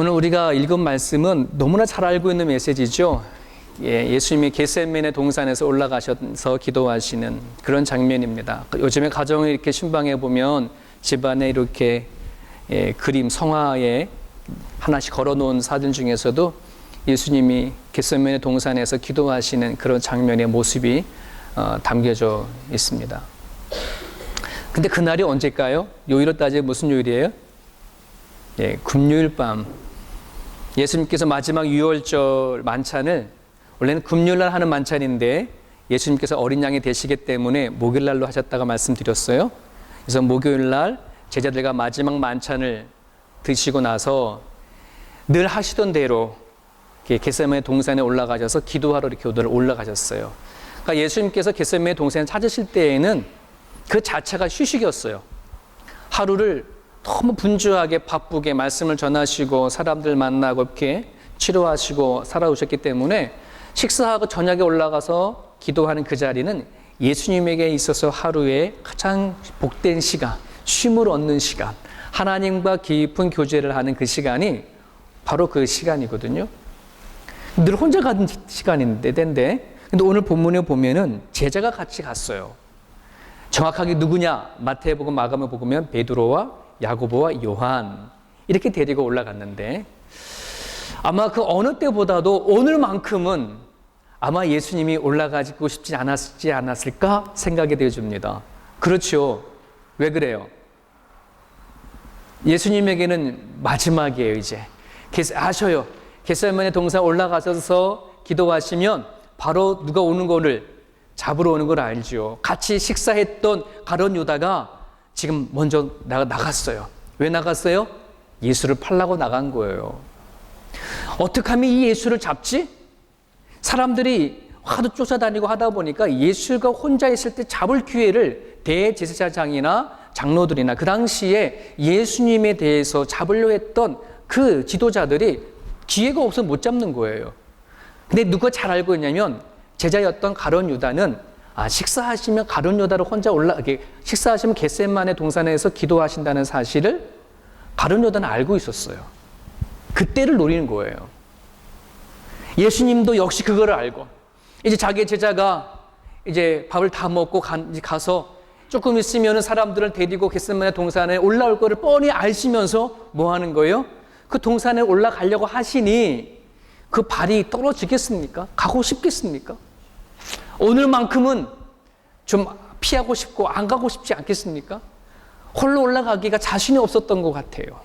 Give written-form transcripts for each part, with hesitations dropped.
오늘 우리가 읽은 말씀은 너무나 잘 알고 있는 메시지죠. 예수님이 겟세마네 동산에서 올라가셔서 기도하시는 그런 장면입니다. 요즘에 가정을 이렇게 신방해 보면 집안에 이렇게 그림, 성화에 하나씩 걸어놓은 사진 중에서도 예수님이 겟세마네 동산에서 기도하시는 그런 장면의 모습이 담겨져 있습니다. 근데 그날이 언제일까요? 요일로 따지면 무슨 요일이에요? 금요일 밤. 예수님께서 마지막 유월절 만찬을 원래는 금요일날 하는 만찬인데 예수님께서 어린 양이 되시기 때문에 목요일날로 하셨다가 말씀드렸어요. 그래서 목요일날 제자들과 마지막 만찬을 드시고 나서 늘 하시던 대로 겟세마네 동산에 올라가셔서 기도하러 이렇게 올라가셨어요. 그러니까 예수님께서 겟세마네 동산에 찾으실 때에는 그 자체가 휴식이었어요. 하루를 너무 분주하게 바쁘게 말씀을 전하시고 사람들 만나고 이렇게 치료하시고 살아오셨기 때문에 식사하고 저녁에 올라가서 기도하는 그 자리는 예수님에게 있어서 하루에 가장 복된 시간, 쉼을 얻는 시간, 하나님과 깊은 교제를 하는 그 시간이 바로 그 시간이거든요. 늘 혼자 가는 시간인데, 근데 오늘 본문에 보면은 제자가 같이 갔어요. 정확하게 누구냐? 마태복음, 마가복음 보면 베드로와 야고보와 요한 이렇게 데리고 올라갔는데 아마 그 어느 때보다도 오늘만큼은 아마 예수님이 올라가고 싶지 않았을까 생각이 되어집니다. 그렇죠. 왜 그래요? 예수님에게는 마지막이에요. 이제 아셔요. 겟세마네 동산 올라가셔서 기도하시면 바로 누가 오는 거를 잡으러 오는 걸 알죠. 같이 식사했던 가룟 유다가 지금 먼저 나갔어요. 왜 나갔어요? 예수를 팔라고 나간 거예요. 어떻게 하면 이 예수를 잡지? 사람들이 하도 쫓아다니고 하다 보니까 예수가 혼자 있을 때 잡을 기회를 대제사장이나 장로들이나 그 당시에 예수님에 대해서 잡으려 했던 그 지도자들이 기회가 없어서 못 잡는 거예요. 근데 누가 잘 알고 있냐면 제자였던 가룟 유다는 식사하시면 가룟 유다를 혼자 식사하시면 겟세마네 동산에서 기도하신다는 사실을 가룟 유다는 알고 있었어요. 그때를 노리는 거예요. 예수님도 역시 그거를 알고 이제 자기 제자가 이제 밥을 다 먹고 가서 조금 있으면 사람들을 데리고 겟세마네 동산에 올라올 거를 뻔히 아시면서 뭐 하는 거예요? 그 동산에 올라가려고 하시니 그 발이 떨어지겠습니까? 가고 싶겠습니까? 오늘만큼은 좀 피하고 싶고 안 가고 싶지 않겠습니까? 홀로 올라가기가 자신이 없었던 것 같아요.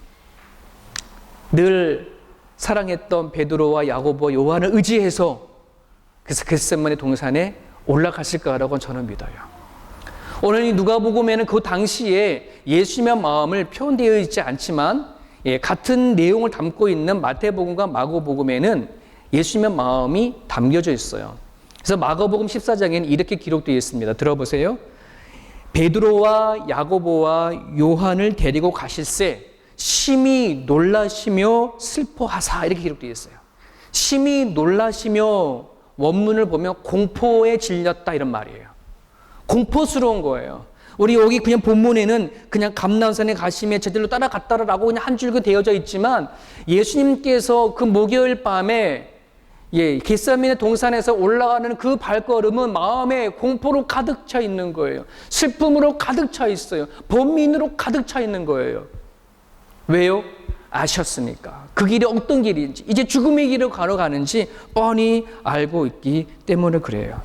늘 사랑했던 베드로와 야고보, 요한을 의지해서 그래서 겟세마네 동산에 올라갔을 거라고 저는 믿어요. 오늘 이 누가복음에는 그 당시에 예수님의 마음을 표현되어 있지 않지만 같은 내용을 담고 있는 마태복음과 마가복음에는 예수님의 마음이 담겨져 있어요. 그래서 마가복음 14장에는 이렇게 기록되어 있습니다. 들어보세요. 베드로와 야고보와 요한을 데리고 가실새 심히 놀라시며 슬퍼하사 이렇게 기록되어 있어요. 심히 놀라시며 원문을 보면 공포에 질렸다 이런 말이에요. 공포스러운 거예요. 우리 여기 그냥 본문에는 그냥 감람산에 가시며 제들로 따라갔다라고 그냥 한 줄기 되어져 있지만 예수님께서 그 목요일 밤에 겟세마네 동산에서 올라가는 그 발걸음은 마음에 공포로 가득 차 있는 거예요. 슬픔으로 가득 차 있어요. 번민으로 가득 차 있는 거예요. 왜요? 아셨으니까. 그 길이 어떤 길인지, 이제 죽음의 길을 걸어가는지 뻔히 알고 있기 때문에 그래요.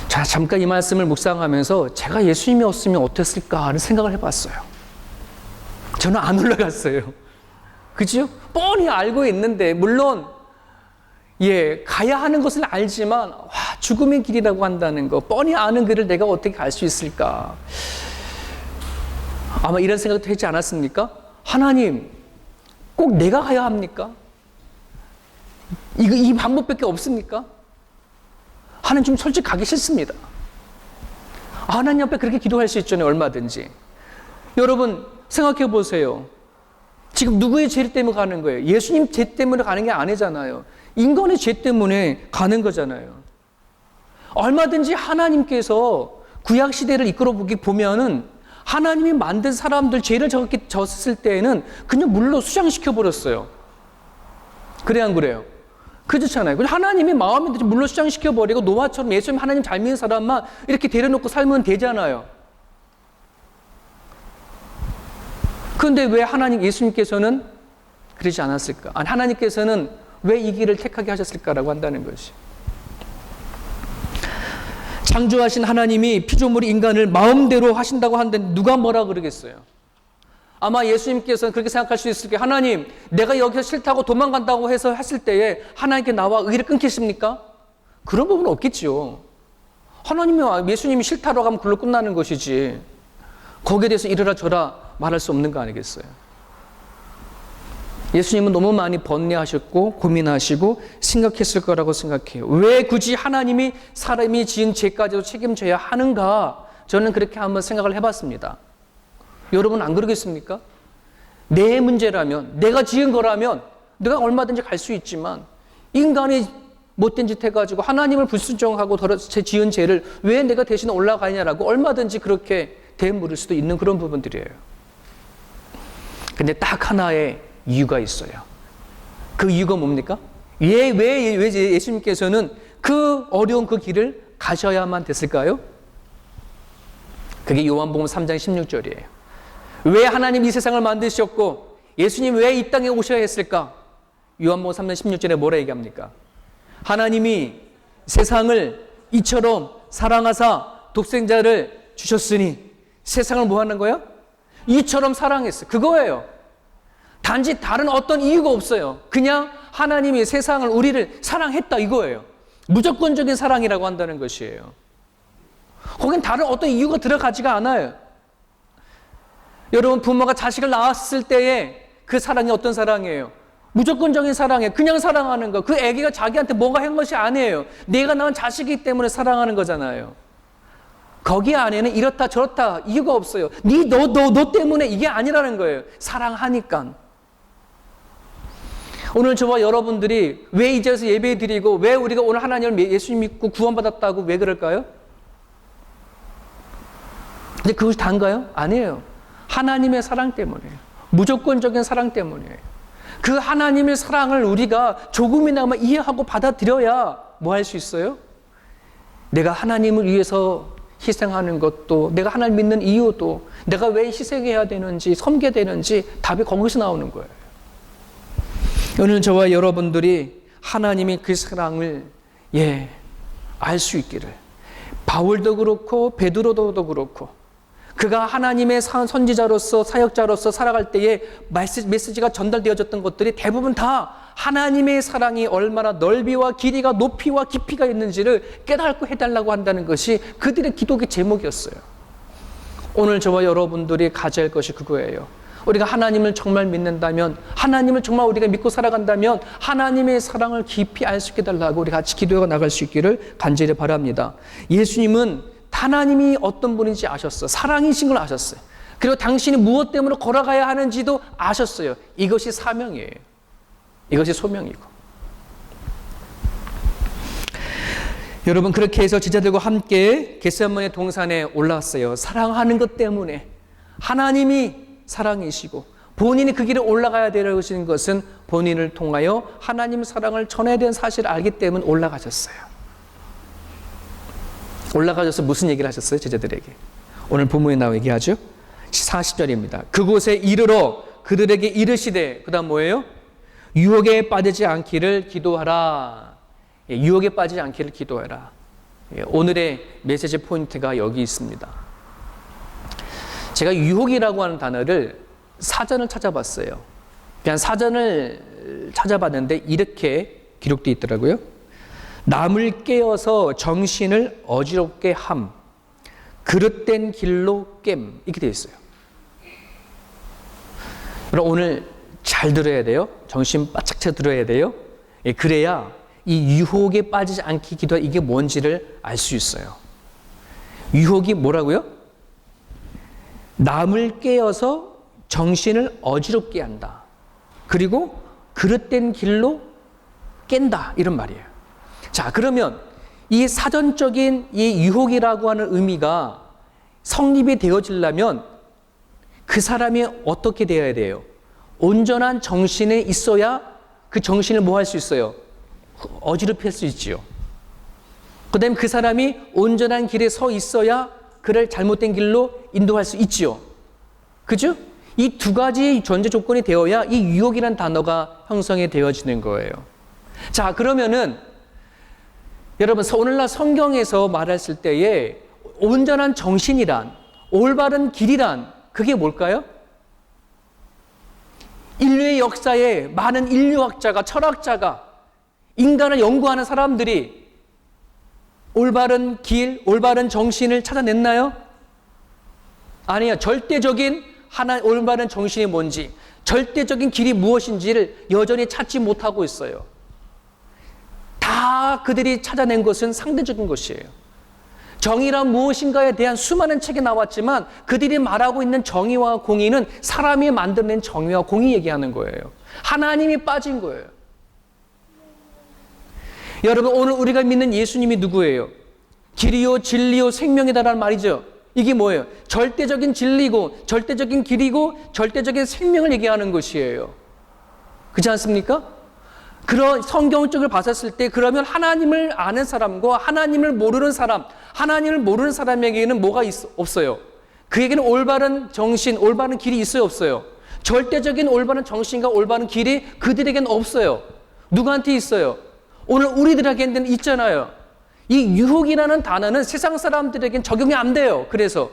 자, 잠깐 이 말씀을 묵상하면서 제가 예수님이 없으면 어땠을까 하는 생각을 해봤어요. 저는 안 올라갔어요. 그죠? 뻔히 알고 있는데, 물론, 가야 하는 것을 알지만, 죽음의 길이라고 한다는 거, 뻔히 아는 길을 내가 어떻게 갈 수 있을까? 아마 이런 생각도 하지 않았습니까? 하나님, 꼭 내가 가야 합니까? 이 방법밖에 없습니까? 하나님 좀 솔직히 가기 싫습니다. 하나님 앞에 그렇게 기도할 수 있잖아요, 얼마든지. 여러분, 생각해 보세요. 지금 누구의 죄 때문에 가는 거예요? 예수님 죄 때문에 가는 게 아니잖아요. 인간의 죄 때문에 가는 거잖아요. 얼마든지 하나님께서 구약 시대를 이끌어 보면은 하나님이 만든 사람들 죄를 저렇게 졌을 때에는 그냥 물로 수장시켜 버렸어요. 그래 안 그래요? 그렇잖아요. 하나님이 마음에 들지 물로 수장시켜 버리고 노아처럼 예수님 하나님 잘 믿는 사람만 이렇게 데려놓고 살면 되잖아요. 그런데 왜 하나님 예수님께서는 그러지 않았을까? 아니, 하나님께서는 왜 이 길을 택하게 하셨을까라고 한다는 것이. 창조하신 하나님이 피조물 인간을 마음대로 하신다고 하는데 누가 뭐라 그러겠어요? 아마 예수님께서는 그렇게 생각할 수 있을 게 하나님, 내가 여기서 싫다고 도망간다고 해서 했을 때에 하나님께 나와 의를 끊기십니까? 그런 부분은 없겠죠. 하나님이 예수님이 싫다고 하면 그걸로 끝나는 것이지 거기에 대해서 이래라 저라 말할 수 없는 거 아니겠어요? 예수님은 너무 많이 번뇌하셨고 고민하시고 생각했을 거라고 생각해요. 왜 굳이 하나님이 사람이 지은 죄까지도 책임져야 하는가? 저는 그렇게 한번 생각을 해봤습니다. 여러분 안 그러겠습니까? 내 문제라면, 내가 지은 거라면 내가 얼마든지 갈 수 있지만 인간이 못된 짓 해가지고 하나님을 불순종하고 지은 죄를 왜 내가 대신 올라가냐라고 얼마든지 그렇게 대물을 수도 있는 그런 부분들이에요. 근데 딱 하나의 이유가 있어요. 그 이유가 뭡니까? 왜 예수님께서는 그 어려운 그 길을 가셔야만 됐을까요? 그게 요한복음 3장 16절이에요. 왜 하나님 이 세상을 만드셨고 예수님 왜 이 땅에 오셔야 했을까? 요한복음 3장 16절에 뭐라 얘기합니까? 하나님이 세상을 이처럼 사랑하사 독생자를 주셨으니 세상을 뭐 하는 거예요? 이처럼 사랑했어요. 그거예요. 단지 다른 어떤 이유가 없어요. 그냥 하나님이 세상을 우리를 사랑했다 이거예요. 무조건적인 사랑이라고 한다는 것이에요. 거긴 다른 어떤 이유가 들어가지가 않아요. 여러분 부모가 자식을 낳았을 때에 그 사랑이 어떤 사랑이에요? 무조건적인 사랑이에요. 그냥 사랑하는 거. 그 아기가 자기한테 뭐가 한 것이 아니에요. 내가 낳은 자식이기 때문에 사랑하는 거잖아요. 거기 안에는 이렇다 저렇다 이유가 없어요. 너 때문에 이게 아니라는 거예요. 사랑하니까. 오늘 저와 여러분들이 왜 이 자리에서 예배 드리고 왜 우리가 오늘 하나님을 예수님 믿고 구원받았다고 왜 그럴까요? 근데 그것이 다인가요? 아니에요. 하나님의 사랑 때문이에요. 무조건적인 사랑 때문이에요. 그 하나님의 사랑을 우리가 조금이나마 이해하고 받아들여야 뭐 할 수 있어요? 내가 하나님을 위해서 희생하는 것도, 내가 하나님 믿는 이유도, 내가 왜 희생해야 되는지, 섬겨야 되는지 답이 거기서 나오는 거예요. 오늘 저와 여러분들이 하나님이 그 사랑을 알 수 있기를, 바울도 그렇고 베드로도 그렇고 그가 하나님의 선지자로서 사역자로서 살아갈 때에 메시지가 전달되어졌던 것들이 대부분 다 하나님의 사랑이 얼마나 넓이와 길이가 높이와 깊이가 있는지를 깨닫고 해달라고 한다는 것이 그들의 기도의 제목이었어요. 오늘 저와 여러분들이 가져야 할 것이 그거예요. 우리가 하나님을 정말 믿는다면, 하나님을 정말 우리가 믿고 살아간다면 하나님의 사랑을 깊이 알 수 있게 해달라고 우리 같이 기도해 나갈 수 있기를 간절히 바랍니다. 예수님은 하나님이 어떤 분인지 아셨어요. 사랑이신 걸 아셨어요. 그리고 당신이 무엇 때문에 걸어가야 하는지도 아셨어요. 이것이 사명이에요. 이것이 소명이고. 여러분 그렇게 해서 제자들과 함께 겟세마네 동산에 올라왔어요. 사랑하는 것 때문에. 하나님이 사랑이시고 본인이 그 길에 올라가야 되는 것은 본인을 통하여 하나님 사랑을 전해야 되는 사실을 알기 때문에 올라가셨어요. 올라가셔서 무슨 얘기를 하셨어요? 제자들에게. 오늘 본문에 나와 얘기하죠. 40절입니다. 그곳에 이르러 그들에게 이르시되, 그 다음 뭐예요? 유혹에 빠지지 않기를 기도하라. 유혹에 빠지지 않기를 기도하라. 오늘의 메시지 포인트가 여기 있습니다. 제가 유혹이라고 하는 단어를 사전을 찾아봤어요. 그냥 사전을 찾아봤는데 이렇게 기록되어 있더라고요. 남을 깨어서 정신을 어지럽게 함, 그릇된 길로 깸, 이렇게 되어 있어요. 그럼 오늘 잘 들어야 돼요. 정신 바짝 차 들어야 돼요. 그래야 이 유혹에 빠지지 않기 기도가 이게 뭔지를 알 수 있어요. 유혹이 뭐라고요? 남을 깨어서 정신을 어지럽게 한다. 그리고 그릇된 길로 깬다. 이런 말이에요. 자, 그러면 이 사전적인 이 유혹이라고 하는 의미가 성립이 되어지려면 그 사람이 어떻게 되어야 돼요? 온전한 정신에 있어야 그 정신을 뭐 할 수 있어요? 어지럽힐 수 있지요. 그 다음에 그 사람이 온전한 길에 서 있어야 그를 잘못된 길로 인도할 수 있지요. 그죠? 이 두 가지 전제 조건이 되어야 이 유혹이라는 단어가 형성이 되어지는 거예요. 자, 그러면은 여러분, 오늘날 성경에서 말했을 때에 온전한 정신이란, 올바른 길이란 그게 뭘까요? 인류의 역사에 많은 인류학자가, 철학자가, 인간을 연구하는 사람들이 올바른 길, 올바른 정신을 찾아냈나요? 아니요. 절대적인 올바른 정신이 뭔지, 절대적인 길이 무엇인지를 여전히 찾지 못하고 있어요. 다 그들이 찾아낸 것은 상대적인 것이에요. 정의란 무엇인가에 대한 수많은 책이 나왔지만 그들이 말하고 있는 정의와 공의는 사람이 만들어낸 정의와 공의 얘기하는 거예요. 하나님이 빠진 거예요. 여러분, 오늘 우리가 믿는 예수님이 누구예요? 길이요 진리요 생명이다라는 말이죠. 이게 뭐예요? 절대적인 진리고 절대적인 길이고 절대적인 생명을 얘기하는 것이에요. 그렇지 않습니까? 그런 성경 쪽을 봤었을 때 그러면 하나님을 아는 사람과 하나님을 모르는 사람, 하나님을 모르는 사람에게는 뭐가 없어요? 그에게는 올바른 정신, 올바른 길이 있어요, 없어요? 절대적인 올바른 정신과 올바른 길이 그들에게는 없어요. 누구한테 있어요? 오늘 우리들에게는 있잖아요. 이 유혹이라는 단어는 세상 사람들에게는 적용이 안 돼요. 그래서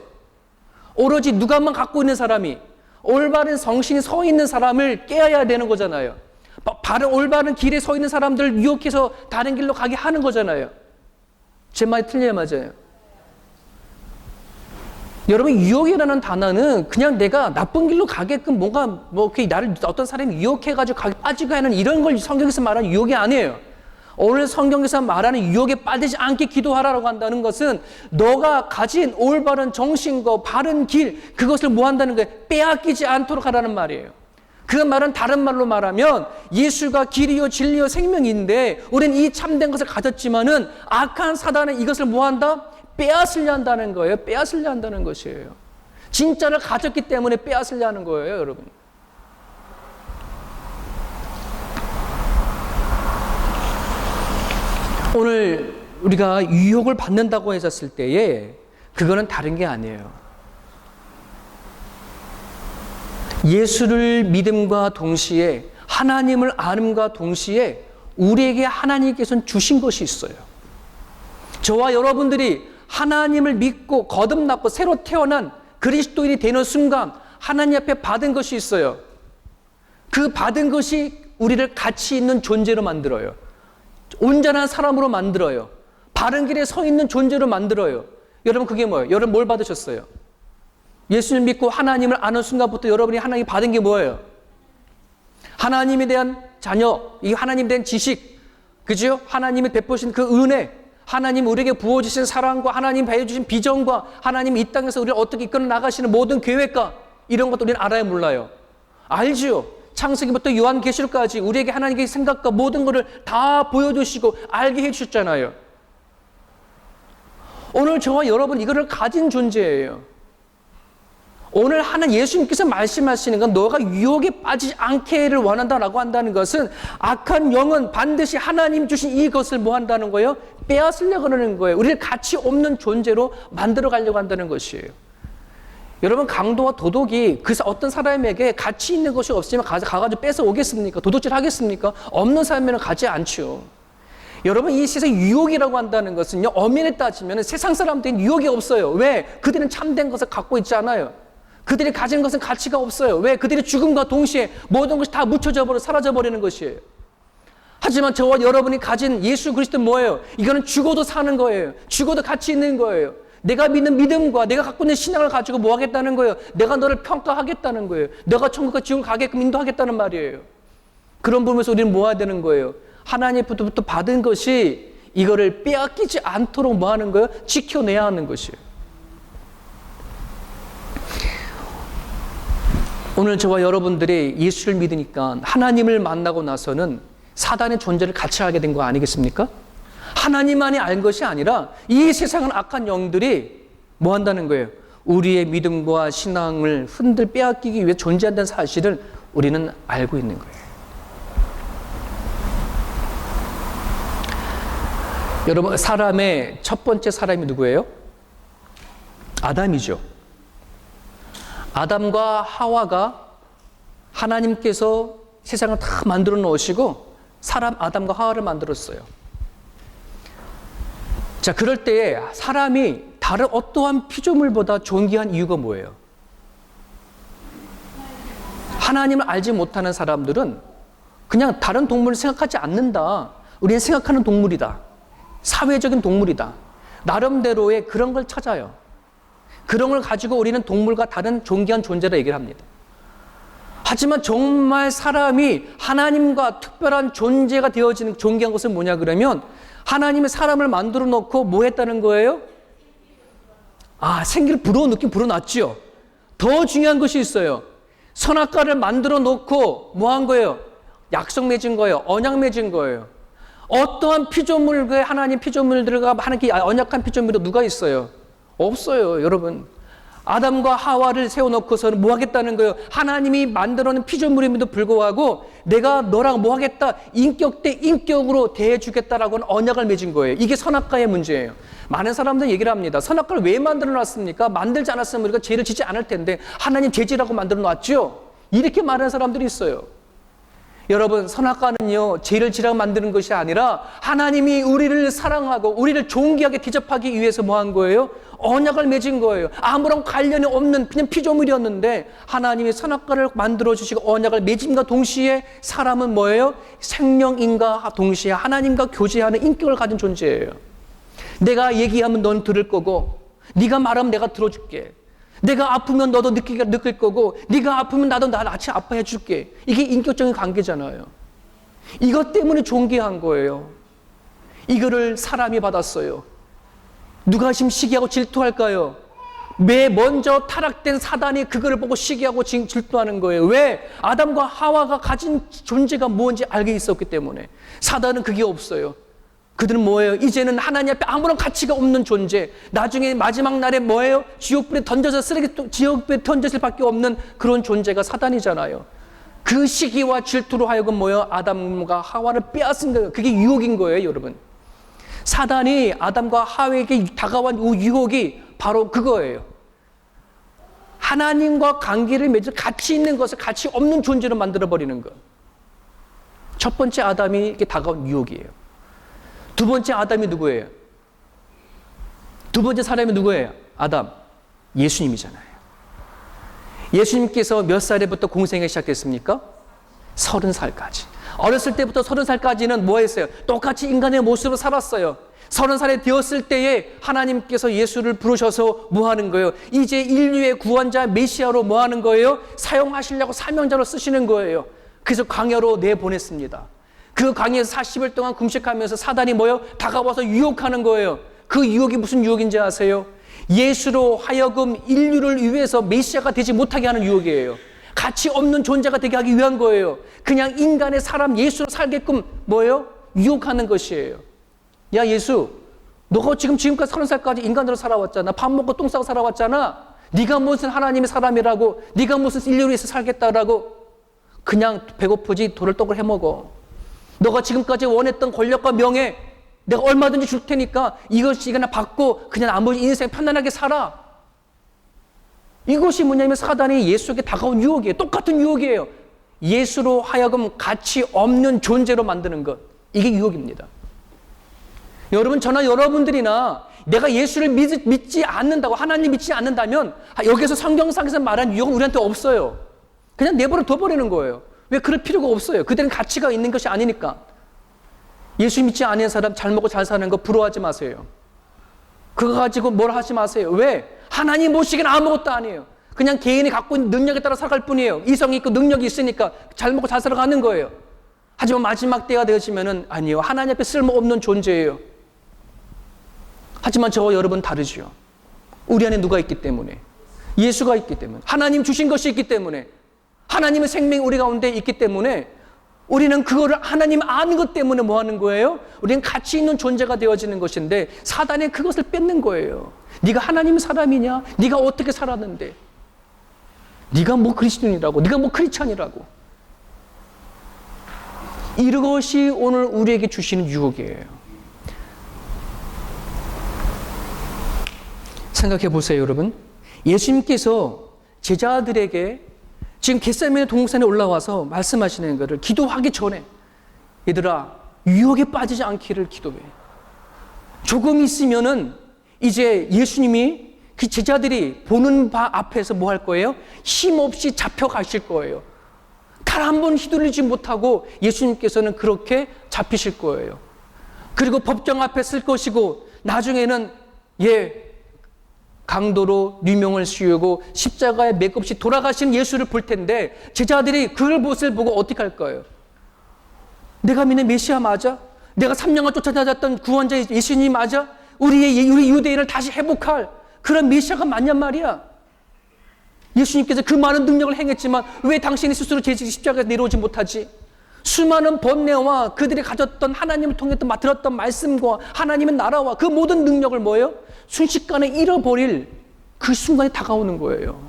오로지 누가만 갖고 있는 사람이, 올바른 정신이 서 있는 사람을 깨어야 되는 거잖아요. 올바른 길에 서 있는 사람들을 유혹해서 다른 길로 가게 하는 거잖아요. 제 말이 틀려요, 맞아요? 여러분, 유혹이라는 단어는 그냥 내가 나쁜 길로 가게끔 뭔가 나를 어떤 사람이 유혹해가지고 빠지게 하는 이런 걸 성경에서 말하는 유혹이 아니에요. 오늘 성경에서 말하는 유혹에 빠지지 않게 기도하라고 한다는 것은 너가 가진 올바른 정신과 바른 길, 그것을 뭐 한다는 거예요? 빼앗기지 않도록 하라는 말이에요. 그 말은 다른 말로 말하면 예수가 길이요 진리요 생명인데 우리는 이 참된 것을 가졌지만은 악한 사단은 이것을 뭐 한다? 빼앗으려 한다는 거예요. 빼앗으려 한다는 것이에요. 진짜를 가졌기 때문에 빼앗으려 하는 거예요, 여러분. 오늘 우리가 유혹을 받는다고 했었을 때에 그거는 다른 게 아니에요. 예수를 믿음과 동시에 하나님을 아는과 동시에 우리에게 하나님께서는 주신 것이 있어요. 저와 여러분들이 하나님을 믿고 거듭났고 새로 태어난 그리스도인이 되는 순간 하나님 앞에 받은 것이 있어요. 그 받은 것이 우리를 가치 있는 존재로 만들어요. 온전한 사람으로 만들어요. 바른 길에 서 있는 존재로 만들어요. 여러분, 그게 뭐예요? 여러분 뭘 받으셨어요? 예수를 믿고 하나님을 아는 순간부터 여러분이 하나님 받은 게 뭐예요? 하나님에 대한 자녀, 이 하나님에 대한 지식, 그죠? 하나님이 베푸신 그 은혜, 하나님 우리에게 부어주신 사랑과 하나님 배워주신 비전과 하나님 이 땅에서 우리를 어떻게 이끌어 나가시는 모든 계획과 이런 것도 우리는 알아야 몰라요. 알지요? 창세기부터 요한계시록까지 우리에게 하나님의 생각과 모든 것을 다 보여주시고 알게 해주셨잖아요. 오늘 저와 여러분 이거를 가진 존재예요. 오늘 예수님께서 말씀하시는 건 너가 유혹에 빠지지 않게를 원한다라고 한다는 것은 악한 영은 반드시 하나님 주신 이것을 뭐 한다는 거예요? 빼앗으려고 하는 거예요. 우리를 가치 없는 존재로 만들어 가려고 한다는 것이에요. 여러분, 강도와 도둑이 어떤 사람에게 가치 있는 것이 없으면 가가지고 뺏어 오겠습니까? 도둑질 하겠습니까? 없는 사람에는 가지 않죠. 여러분, 이 세상 유혹이라고 한다는 것은요, 엄연히 따지면 세상 사람들은 유혹이 없어요. 왜? 그들은 참된 것을 갖고 있지 않아요. 그들이 가진 것은 가치가 없어요. 왜? 그들이 죽음과 동시에 모든 것이 다 사라져버리는 것이에요. 하지만 저와 여러분이 가진 예수 그리스도는 뭐예요? 이거는 죽어도 사는 거예요. 죽어도 가치 있는 거예요. 내가 믿는 믿음과 내가 갖고 있는 신앙을 가지고 뭐 하겠다는 거예요? 내가 너를 평가하겠다는 거예요. 너가 천국과 지옥을 가게끔 인도하겠다는 말이에요. 그런 부분에서 우리는 뭐 해야 되는 거예요? 하나님부터 받은 것이 이거를 빼앗기지 않도록 뭐 하는 거예요? 지켜내야 하는 것이에요. 오늘 저와 여러분들이 예수를 믿으니까 하나님을 만나고 나서는 사단의 존재를 같이 알게 된 거 아니겠습니까? 하나님만이 알 것이 아니라 이 세상은 악한 영들이 뭐 한다는 거예요? 우리의 믿음과 신앙을 빼앗기기 위해 존재한다는 사실을 우리는 알고 있는 거예요. 여러분, 사람의 첫 번째 사람이 누구예요? 아담이죠. 아담과 하와가 하나님께서 세상을 다 만들어 놓으시고 아담과 하와를 만들었어요. 자, 그럴 때에 사람이 다른 어떠한 피조물보다 존귀한 이유가 뭐예요? 하나님을 알지 못하는 사람들은 그냥 다른 동물을 생각하지 않는다. 우리는 생각하는 동물이다. 사회적인 동물이다. 나름대로의 그런 걸 찾아요. 그런 걸 가지고 우리는 동물과 다른 존귀한 존재라 얘기를 합니다. 하지만 정말 사람이 하나님과 특별한 존재가 되어지는 존귀한 것은 뭐냐 그러면 하나님의 사람을 만들어 놓고 뭐 했다는 거예요? 생기를 불어넣지요. 더 중요한 것이 있어요. 선악과를 만들어 놓고 뭐 한 거예요? 약속 맺은 거예요. 언약 맺은 거예요. 어떠한 피조물, 하나님 피조물들과 하나님께 언약한 피조물이 누가 있어요? 없어요, 여러분. 아담과 하와를 세워놓고서는 뭐 하겠다는 거예요? 하나님이 만들어놓은 피조물임에도 불구하고 내가 너랑 뭐 하겠다? 인격 대 인격으로 대해주겠다라고 언약을 맺은 거예요. 이게 선악과의 문제예요. 많은 사람들은 얘기를 합니다. 선악과를 왜 만들어 놨습니까? 만들지 않았으면 우리가 죄를 짓지 않을 텐데 하나님 죄지라고 만들어 놨죠? 이렇게 말하는 사람들이 있어요. 여러분, 선악과는요, 죄를 지라고 만드는 것이 아니라 하나님이 우리를 사랑하고 우리를 존귀하게 대접하기 위해서 뭐 한 거예요? 언약을 맺은 거예요. 아무런 관련이 없는 그냥 피조물이었는데 하나님이 선악과를 만들어 주시고 언약을 맺음과 동시에 사람은 뭐예요? 생명인과 동시에 하나님과 교제하는 인격을 가진 존재예요. 내가 얘기하면 넌 들을 거고 네가 말하면 내가 들어줄게. 내가 아프면 너도 느낄 거고 네가 아프면 나도 같이 아파해 줄게. 이게 인격적인 관계잖아요. 이것 때문에 존귀한 거예요. 이거를 사람이 받았어요. 누가 지금 시기하고 질투할까요? 먼저 타락된 사단이 그거를 보고 시기하고 질투하는 거예요. 왜? 아담과 하와가 가진 존재가 뭔지 알게 있었기 때문에. 사단은 그게 없어요. 그들은 뭐예요? 이제는 하나님 앞에 아무런 가치가 없는 존재. 나중에 마지막 날에 뭐예요? 지옥불에 던져서 지옥불에 던졌을 밖에 없는 그런 존재가 사단이잖아요. 그 시기와 질투로 하여금 뭐예요? 아담과 하와를 빼앗은 거예요. 그게 유혹인 거예요, 여러분. 사단이 아담과 하와에게 다가온 유혹이 바로 그거예요. 하나님과 관계를 맺은 가치 있는 것을 가치 없는 존재로 만들어버리는 것. 첫 번째 아담이 이렇게 다가온 유혹이에요. 두 번째 아담이 누구예요? 두 번째 사람이 누구예요? 아담, 예수님이잖아요. 예수님께서 몇 살에부터 공생을 시작했습니까? 30살까지. 어렸을 때부터 30살까지는 뭐 했어요? 똑같이 인간의 모습으로 살았어요. 30살이 되었을 때에 하나님께서 예수를 부르셔서 뭐 하는 거예요? 이제 인류의 구원자 메시아로 뭐 하는 거예요? 사용하시려고 사명자로 쓰시는 거예요. 그래서 광야로 내보냈습니다. 그 광야에서 40일 동안 금식하면서 사단이 뭐예요? 다가와서 유혹하는 거예요. 그 유혹이 무슨 유혹인지 아세요? 예수로 하여금 인류를 위해서 메시아가 되지 못하게 하는 유혹이에요. 가치 없는 존재가 되게 하기 위한 거예요. 그냥 인간의 사람 예수로 살게끔 뭐예요? 유혹하는 것이에요. 야, 예수, 너가 지금까지 30살까지 인간으로 살아왔잖아. 밥 먹고 똥 싸고 살아왔잖아. 네가 무슨 하나님의 사람이라고, 네가 무슨 인류를 위해서 살겠다라고 그냥 배고프지 돌을 떡을 해먹어. 너가 지금까지 원했던 권력과 명예 내가 얼마든지 줄 테니까 이것이나 받고 그냥 나머지 인생 편안하게 살아. 이것이 뭐냐면 사단이 예수에게 다가온 유혹이에요. 똑같은 유혹이에요. 예수로 하여금 가치 없는 존재로 만드는 것. 이게 유혹입니다. 여러분, 저나 여러분들이나 내가 예수를 믿지 않는다고, 하나님 믿지 않는다면 여기서 성경상에서 말한 유혹은 우리한테 없어요. 그냥 내버려 둬버리는 거예요. 왜? 그럴 필요가 없어요. 그들은 가치가 있는 것이 아니니까. 예수 믿지 않는 사람 잘 먹고 잘 사는 거 부러워하지 마세요. 그거 가지고 뭘 하지 마세요. 왜? 하나님 모시기는 아무것도 아니에요. 그냥 개인이 갖고 있는 능력에 따라 살아갈 뿐이에요. 이성이 있고 능력이 있으니까 잘 먹고 잘 살아가는 거예요. 하지만 마지막 때가 되어지면은 아니요, 하나님 앞에 쓸모없는 존재예요. 하지만 저와 여러분 다르죠. 우리 안에 누가 있기 때문에, 예수가 있기 때문에, 하나님 주신 것이 있기 때문에, 하나님의 생명이 우리 가운데 있기 때문에 우리는 그거를 하나님 아는 것 때문에 뭐 하는 거예요? 우리는 가치 있는 존재가 되어지는 것인데 사단이 그것을 뺏는 거예요. 네가 하나님 사람이냐? 네가 어떻게 살았는데? 네가 뭐 그리스도인이라고? 네가 뭐 크리스찬이라고? 이것이 오늘 우리에게 주시는 유혹이에요. 생각해 보세요, 여러분. 예수님께서 제자들에게 지금 겟세마네 동산에 올라와서 말씀하시는 것을 기도하기 전에 얘들아 유혹에 빠지지 않기를 기도해. 조금 있으면은 이제 예수님이 그 제자들이 보는 바 앞에서 뭐 할 거예요? 힘없이 잡혀가실 거예요. 단 한 번 휘둘리지 못하고 예수님께서는 그렇게 잡히실 거예요. 그리고 법정 앞에 쓸 것이고 나중에는 강도로 누명을 씌우고 십자가에 매없이 돌아가신 예수를 볼 텐데 제자들이 그 모습을 보고 어떻게 할 거예요? 내가 믿는 메시아 맞아? 내가 3년간 쫓아다녔던 구원자 예수님 맞아? 우리 유대인을 다시 회복할 그런 메시아가 맞냔 말이야. 예수님께서 그 많은 능력을 행했지만 왜 당신이 스스로 십자가에 내려오지 못하지? 수많은 번뇌와 그들이 가졌던 하나님을 통해 들었던 말씀과 하나님의 나라와 그 모든 능력을 뭐예요? 순식간에 잃어버릴 그 순간이 다가오는 거예요.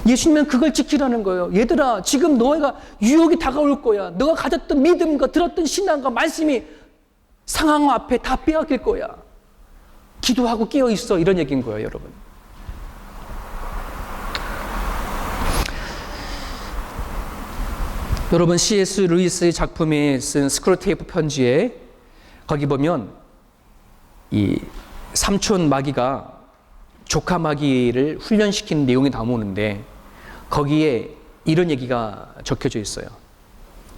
예수님은 그걸 지키라는 거예요. 얘들아, 지금 너희가 유혹이 다가올 거야. 너가 가졌던 믿음과 들었던 신앙과 말씀이 상황 앞에 다 빼앗길 거야. 기도하고 깨어 있어. 이런 얘기인 거예요, 여러분. 여러분, C.S. 루이스의 작품에 쓴 스크롤테이프 편지에 거기 보면 이 삼촌 마귀가 조카 마귀를 훈련시키는 내용이 나오는데 거기에 이런 얘기가 적혀져 있어요.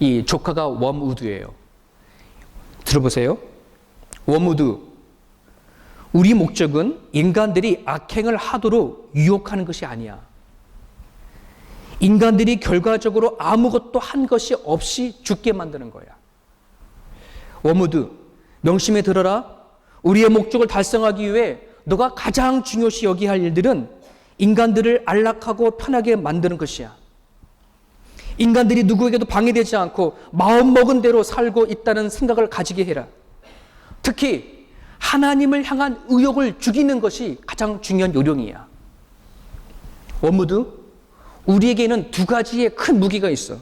이 조카가 웜우드예요. 들어보세요. 웜우드, 우리 목적은 인간들이 악행을 하도록 유혹하는 것이 아니야. 인간들이 결과적으로 아무것도 한 것이 없이 죽게 만드는 거야. 웜우드, 명심해 들어라. 우리의 목적을 달성하기 위해 너가 가장 중요시 여기야 할 일들은 인간들을 안락하고 편하게 만드는 것이야. 인간들이 누구에게도 방해되지 않고 마음먹은 대로 살고 있다는 생각을 가지게 해라. 특히 하나님을 향한 의욕을 죽이는 것이 가장 중요한 요령이야. 웜우드, 우리에게는 두 가지의 큰 무기가 있어.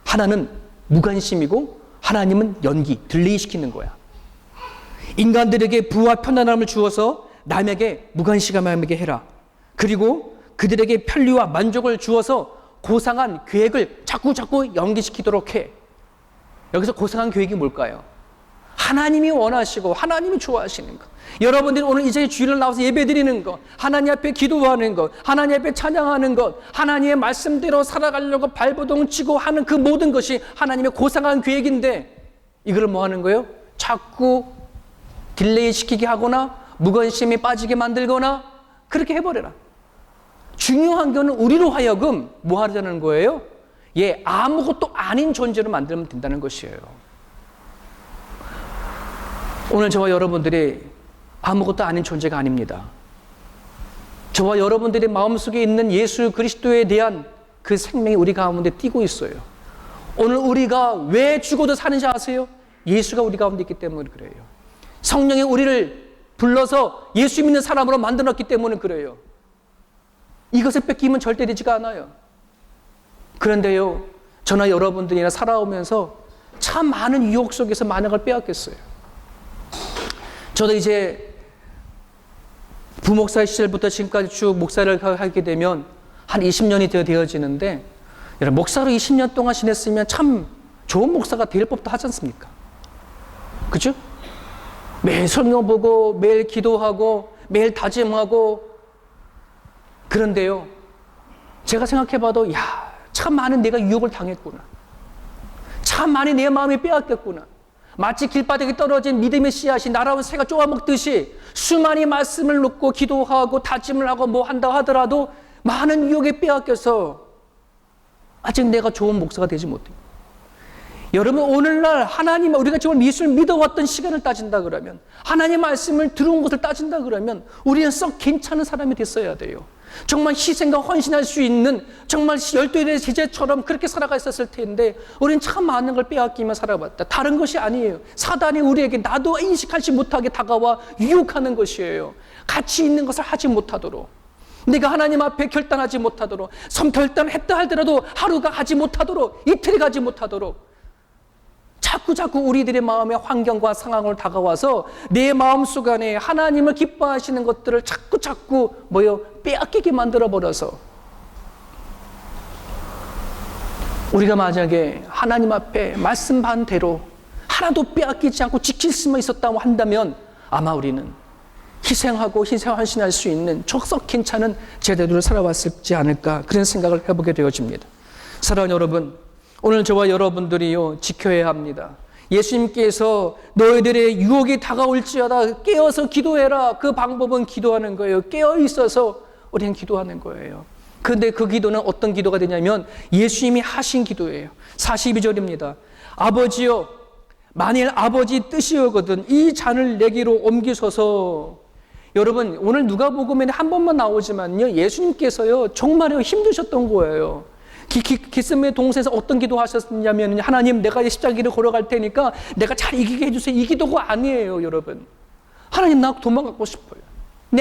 하나는 무관심이고 하나님은 연기, 딜레이시키는 거야. 인간들에게 부와 편안함을 주어서 남에게 무관심하게 해라. 그리고 그들에게 편리와 만족을 주어서 고상한 계획을 자꾸 연기시키도록 해. 여기서 고상한 계획이 뭘까요? 하나님이 원하시고 하나님이 좋아하시는 것. 여러분들이 오늘 이 자리에 주일을 나와서 예배드리는 것, 하나님 앞에 기도하는 것, 하나님 앞에 찬양하는 것, 하나님의 말씀대로 살아가려고 발버둥 치고 하는 그 모든 것이 하나님의 고상한 계획인데 이걸 뭐 하는 거예요? 자꾸 딜레이 시키게 하거나 무관심에 빠지게 만들거나 그렇게 해버려라. 중요한 거는 우리로 하여금 뭐 하자는 거예요? 아무것도 아닌 존재로 만들면 된다는 것이에요. 오늘 저와 여러분들이 아무것도 아닌 존재가 아닙니다. 저와 여러분들의 마음속에 있는 예수 그리스도에 대한 그 생명이 우리 가운데 뛰고 있어요. 오늘 우리가 왜 죽어도 사는지 아세요? 예수가 우리 가운데 있기 때문에 그래요. 성령이 우리를 불러서 예수 믿는 사람으로 만들었기 때문에 그래요. 이것을 뺏기면 절대 되지가 않아요. 그런데요, 저나 여러분들이나 살아오면서 참 많은 유혹 속에서 많은 걸 빼앗겼어요. 저도 이제 부목사 시절부터 지금까지 쭉 목사를 하게 되면 한 20년이 되어지는데, 여러분, 목사로 20년 동안 지냈으면 참 좋은 목사가 될 법도 하지 않습니까? 그죠? 매일 설명 보고, 매일 기도하고, 매일 다짐하고. 그런데요, 제가 생각해봐도 참 많은 내가 유혹을 당했구나. 참 많이 내 마음이 빼앗겼구나. 마치 길바닥에 떨어진 믿음의 씨앗이 날아온 새가 쪼아먹듯이 수많이 말씀을 놓고 기도하고 다짐을 하고 뭐 한다 하더라도 많은 유혹에 빼앗겨서 아직 내가 좋은 목사가 되지 못해. 여러분, 오늘날 하나님, 우리가 정말 예수를 믿어왔던 시간을 따진다 그러면, 하나님 말씀을 들어온 것을 따진다 그러면 우리는 썩 괜찮은 사람이 됐어야 돼요. 정말 희생과 헌신할 수 있는, 정말 12대 제자처럼 그렇게 살아갔었을 텐데 우리는 참 많은 걸 빼앗기며 살아왔다. 다른 것이 아니에요. 사단이 우리에게 나도 인식하지 못하게 다가와 유혹하는 것이에요. 가치 있는 것을 하지 못하도록, 내가 하나님 앞에 결단하지 못하도록, 결단했다 할더라도 하루가 가지 못하도록, 이틀이 가지 못하도록 자꾸 우리들의 마음의 환경과 상황을 다가와서 내 마음속 안에 하나님을 기뻐하시는 것들을 자꾸 빼앗기게 만들어버려서, 우리가 만약에 하나님 앞에 말씀 반대로 하나도 빼앗기지 않고 지킬 수만 있었다고 한다면 아마 우리는 희생하고 헌신할 수 있는 썩 괜찮은 제자들을 살아왔지 않을까, 그런 생각을 해보게 되어집니다. 사랑하는 여러분, 오늘 저와 여러분들이요 지켜야 합니다. 예수님께서 너희들의 유혹이 다가올지어다 깨어서 기도해라. 그 방법은 기도하는 거예요. 깨어 있어서 우리는 기도하는 거예요. 그런데 그 기도는 어떤 기도가 되냐면 예수님이 하신 기도예요. 42절입니다. 아버지여, 만일 아버지 뜻이오거든 이 잔을 내게로 옮기소서. 여러분, 오늘 누가복음에 한 번만 나오지만요, 예수님께서요 정말 힘드셨던 거예요. 겟세마네 동산에서 어떤 기도 하셨냐면, 하나님, 내가 십자가를 걸어갈 테니까 내가 잘 이기게 해주세요. 이 기도가 아니에요, 여러분. 하나님, 나 도망가고 싶어요.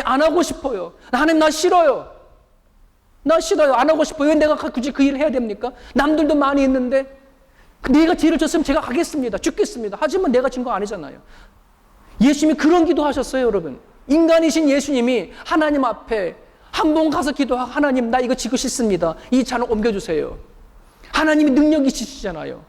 안 하고 싶어요. 하나님, 나 싫어요. 안 하고 싶어요. 왜 내가 굳이 그 일을 해야 됩니까? 남들도 많이 있는데. 내가 죄를 졌으면 제가 가겠습니다. 죽겠습니다. 하지만 내가 진 거 아니잖아요. 예수님이 그런 기도 하셨어요, 여러분. 인간이신 예수님이 하나님 앞에 한 번 가서 기도하고, 하나님, 나 이거 지고 싶습니다. 이 잔을 옮겨주세요. 하나님이 능력이 있으시잖아요.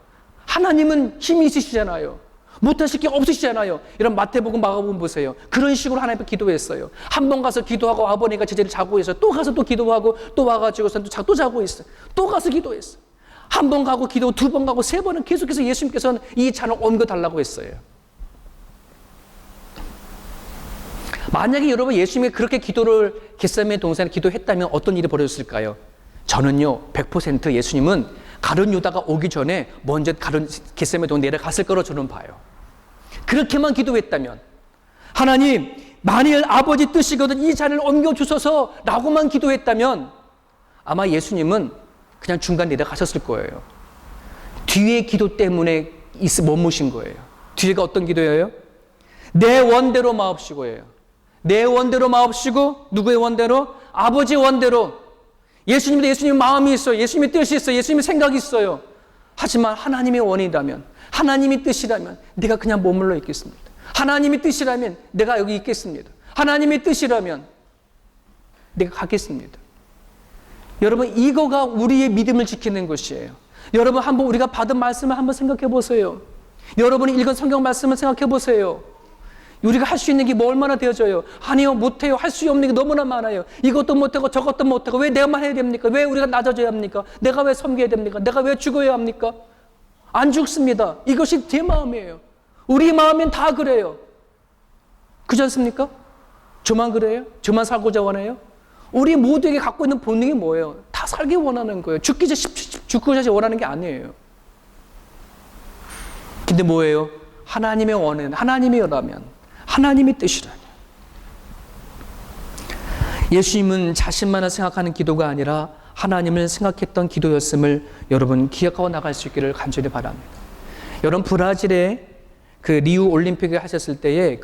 하나님은 힘이 있으시잖아요. 못하실 게 없으시잖아요. 이런 마태복음, 마가복음 보세요. 그런 식으로 하나님 앞에 기도했어요. 한 번 가서 기도하고 아버니가 제자를 자고 있어요. 또 가서 또 기도하고 또 와가지고서 또 자고 있어요. 또 가서 기도했어요. 한 번 가고 기도, 두 번 가고 세 번은 계속해서 예수님께서는 이 잔을 옮겨달라고 했어요. 만약에 여러분 예수님이 그렇게 기도를 겟세마네 동산에 기도했다면 어떤 일이 벌어졌을까요? 저는요 100% 예수님은 가룟 유다가 오기 전에 먼저 겟세마네 동산에 내려갔을 거로 저는 봐요. 그렇게만 기도했다면, 하나님, 만일 아버지 뜻이거든 이 잔을 옮겨주소서 라고만 기도했다면 아마 예수님은 그냥 중간 내려가셨을 거예요. 뒤에 기도 때문에 머무신 거예요. 뒤에가 어떤 기도예요? 내 원대로 마옵시고예요. 내 원대로 마옵시고, 누구의 원대로? 아버지의 원대로. 예수님도 예수님의 마음이 있어요. 예수님의 뜻이 있어요. 예수님의 생각이 있어요. 하지만 하나님의 원이라면, 하나님의 뜻이라면 내가 그냥 머물러 있겠습니다. 하나님의 뜻이라면 내가 여기 있겠습니다. 하나님의 뜻이라면 내가 가겠습니다. 여러분, 이거가 우리의 믿음을 지키는 것이에요. 여러분, 한번 우리가 받은 말씀을 한번 생각해 보세요. 여러분이 읽은 성경 말씀을 생각해 보세요. 우리가 할 수 있는 게 뭐 얼마나 되어져요? 아니요, 못해요. 할 수 없는 게 너무나 많아요. 이것도 못하고 저것도 못하고 왜 내가만 해야 됩니까? 왜 우리가 낮아져야 합니까? 내가 왜 섬겨야 됩니까? 내가 왜 죽어야 합니까? 안 죽습니다. 이것이 제 마음이에요. 우리 마음엔 다 그래요. 그렇지 않습니까? 저만 그래요? 저만 살고자 원해요? 우리 모두에게 갖고 있는 본능이 뭐예요? 다 살기 원하는 거예요. 죽고자 원하는 게 아니에요. 근데 뭐예요? 하나님의 원은, 하나님의 원하면, 하나님의 뜻이라니. 예수님은 자신만을 생각하는 기도가 아니라 하나님을 생각했던 기도였음을 여러분 기억하고 나갈 수 있기를 간절히 바랍니다. 여러분, 브라질에 그 리우 올림픽을 하셨을 때에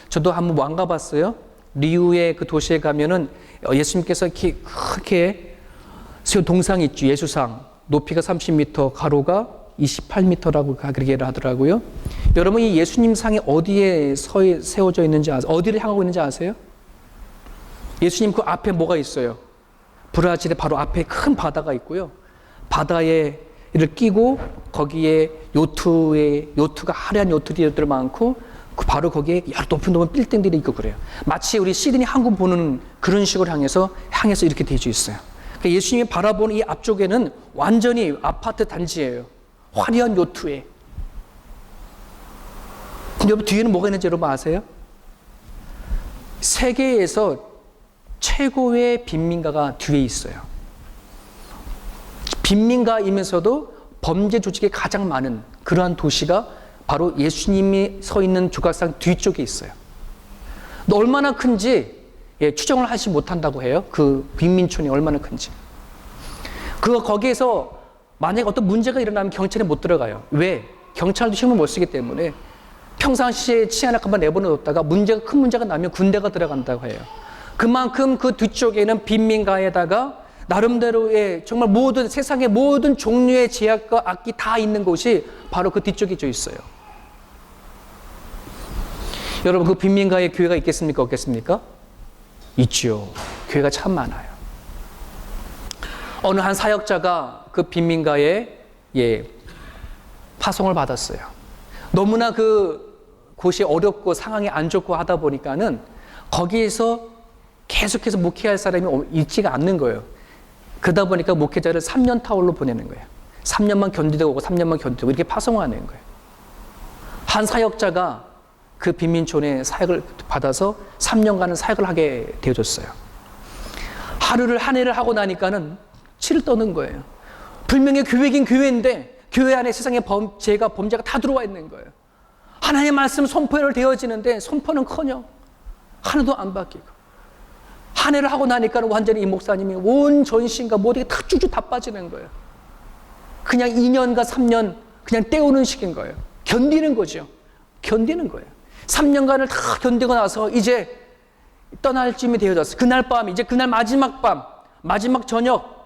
저도 한번 안 가봤어요. 리우의 그 도시에 가면은 예수님께서 크게 세운 동상이 있죠. 예수상. 높이가 30m, 가로가 28m라고 그렇게 하더라고요. 여러분, 이 예수님 상이 어디에 세워져 있는지 아세요? 어디를 향하고 있는지 아세요? 예수님 그 앞에 뭐가 있어요? 브라질의 바로 앞에 큰 바다가 있고요. 바다에 이를 끼고 거기에 요트가 화려한 요트들이 많고 바로 거기에 여러 높은 빌딩들이 있고 그래요. 마치 우리 시드니 항구 보는 그런 식으로 향해서 이렇게 되어 있어요. 그러니까 예수님이 바라보는 이 앞쪽에는 완전히 아파트 단지예요. 화려한 요트에. 근데 여러분, 뒤에는 뭐가 있는지 여러분 아세요? 세계에서 최고의 빈민가가 뒤에 있어요. 빈민가이면서도 범죄 조직이 가장 많은 그러한 도시가 바로 예수님이 서 있는 조각상 뒤쪽에 있어요. 얼마나 큰지 추정을 하지 못한다고 해요. 그 빈민촌이 얼마나 큰지. 거기에서 만약에 어떤 문제가 일어나면 경찰이 못 들어가요. 왜? 경찰도 힘을 못 쓰기 때문에 평상시에 치안을 한번 내버려뒀다가 큰 문제가 나면 군대가 들어간다고 해요. 그만큼 그 뒤쪽에는 빈민가에다가 나름대로의 정말 세상의 모든 종류의 제약과 악기 다 있는 곳이 바로 그 뒤쪽에 있어요. 여러분, 그 빈민가에 교회가 있겠습니까? 없겠습니까? 있죠. 교회가 참 많아요. 어느 한 사역자가 그 빈민가에 파송을 받았어요. 너무나 그 곳이 어렵고 상황이 안 좋고 하다 보니까는 거기에서 계속해서 목회할 사람이 있지가 않는 거예요. 그러다 보니까 목회자를 3년 타월로 보내는 거예요. 3년만 견디다 오고 3년만 견디고 이렇게 파송하는 거예요. 한 사역자가 그 빈민촌에 사역을 받아서 3년간은 사역을 하게 되어졌어요. 한 해를 하고 나니까는 치를 떠는 거예요. 분명히 교회긴 교회인데 교회 안에 세상의 범죄가 다 들어와 있는 거예요. 하나님의 말씀 선포를 되어지는데 선포는커녕 하나도 안 바뀌고, 한 해를 하고 나니까 완전히 이 목사님이 온 전신과 모든 게 다 쭉쭉 다 빠지는 거예요. 그냥 2년과 3년 그냥 때우는 식인 거예요. 견디는 거죠. 견디는 거예요. 3년간을 다 견디고 나서 이제 떠날 쯤이 되어졌어요. 그날 밤, 이제 그날 마지막 밤, 마지막 저녁,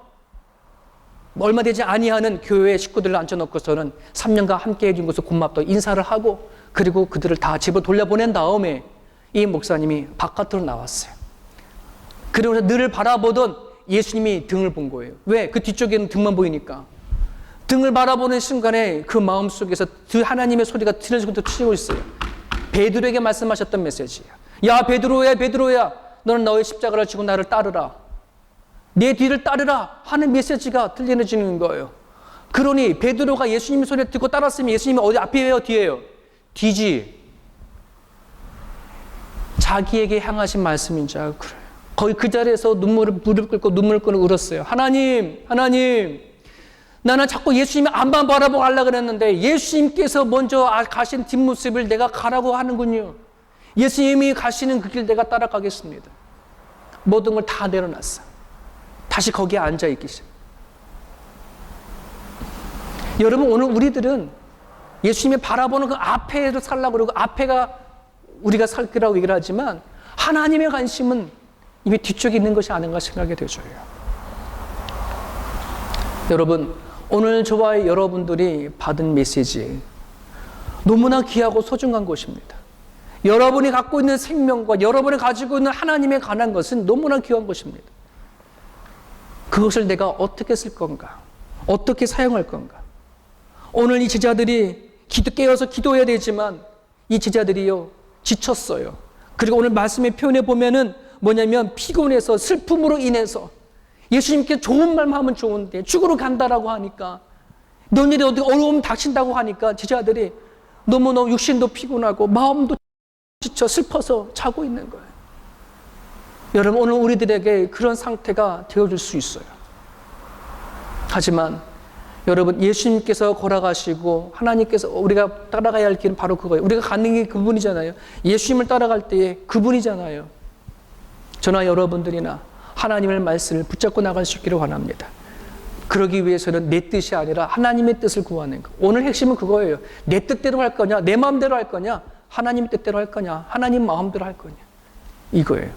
얼마 되지 아니하는 교회 식구들을 앉혀놓고서는 3년간 함께 해준 것을 고맙다고 인사를 하고, 그리고 그들을 다 집으로 돌려보낸 다음에 이 목사님이 바깥으로 나왔어요. 그리고 늘 바라보던 예수님이 등을 본 거예요. 왜? 그 뒤쪽에는 등만 보이니까. 등을 바라보는 순간에 그 마음속에서 하나님의 소리가 들려지고 있어요. 베드로에게 말씀하셨던 메시지예요. 야, 베드로야, 베드로야, 너는 너의 십자가를 지고 나를 따르라. 내 뒤를 따르라 하는 메시지가 들려지는 거예요. 그러니 베드로가 예수님의 소리를 듣고 따랐으면 예수님이 어디 앞이에요, 뒤에요? 뒤지. 자기에게 향하신 말씀인 줄 알고 그래요. 거의 그 자리에서 무릎 꿇고 눈물을 꿇고 울었어요. 하나님, 나는 자꾸 예수님이 앞만 바라보고 가려고 그랬는데 예수님께서 먼저 가신 뒷모습을 내가 가라고 하는군요. 예수님이 가시는 그 길 내가 따라가겠습니다. 모든 걸 다 내려놨어. 다시 거기에 앉아있기 시작. 여러분, 오늘 우리들은 예수님이 바라보는 그 앞에를 살라고 그러고 앞에가 우리가 살 거라고 얘기를 하지만 하나님의 관심은 이미 뒤쪽에 있는 것이 아닌가 생각이 되어져요. 여러분, 오늘 저와 여러분들이 받은 메시지 너무나 귀하고 소중한 것입니다. 여러분이 갖고 있는 생명과 여러분이 가지고 있는 하나님에 관한 것은 너무나 귀한 것입니다. 그것을 내가 어떻게 쓸 건가? 어떻게 사용할 건가? 오늘 이 제자들이 깨어서 기도해야 되지만 이 제자들이요, 지쳤어요. 그리고 오늘 말씀의 표현에 보면은 뭐냐면 피곤해서 슬픔으로 인해서 예수님께 좋은 말만 하면 좋은데 죽으러 간다라고 하니까, 너희들이 어디 어려움 닥친다고 하니까 제자들이 너무너무 육신도 피곤하고 마음도 지쳐 슬퍼서 자고 있는 거예요. 여러분, 오늘 우리들에게 그런 상태가 되어줄 수 있어요. 하지만 여러분, 예수님께서 걸어가시고 하나님께서 우리가 따라가야 할 길은 바로 그거예요. 우리가 가는 게 그분이잖아요. 예수님을 따라갈 때에 그분이잖아요. 저나 여러분들이나 하나님의 말씀을 붙잡고 나갈 수 있기를 원합니다. 그러기 위해서는 내 뜻이 아니라 하나님의 뜻을 구하는 것. 오늘 핵심은 그거예요. 내 뜻대로 할 거냐, 내 마음대로 할 거냐, 하나님 뜻대로 할 거냐, 하나님 마음대로 할 거냐, 이거예요.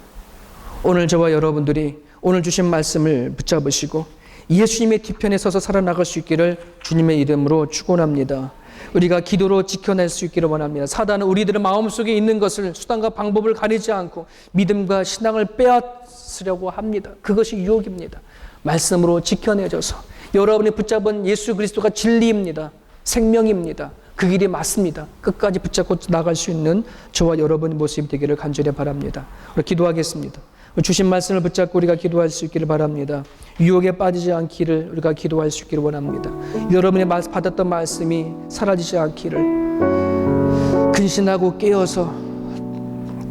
오늘 저와 여러분들이 오늘 주신 말씀을 붙잡으시고 예수님의 뒤편에 서서 살아나갈 수 있기를 주님의 이름으로 축원합니다. 우리가 기도로 지켜낼 수 있기를 원합니다. 사단은 우리들의 마음속에 있는 것을 수단과 방법을 가리지 않고 믿음과 신앙을 빼앗으려고 합니다. 그것이 유혹입니다. 말씀으로 지켜내줘서 여러분이 붙잡은 예수 그리스도가 진리입니다. 생명입니다. 그 길이 맞습니다. 끝까지 붙잡고 나갈 수 있는 저와 여러분의 모습이 되기를 간절히 바랍니다. 우리 기도하겠습니다. 주신 말씀을 붙잡고 우리가 기도할 수 있기를 바랍니다. 유혹에 빠지지 않기를 우리가 기도할 수 있기를 원합니다. 여러분이 받았던 말씀이 사라지지 않기를, 근신하고 깨어서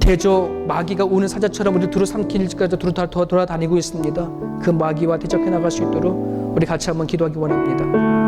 대저 마귀가 우는 사자처럼 우리 두루 삼킬까지 두루 돌아다니고 있습니다. 그 마귀와 대적해 나갈 수 있도록 우리 같이 한번 기도하기 원합니다.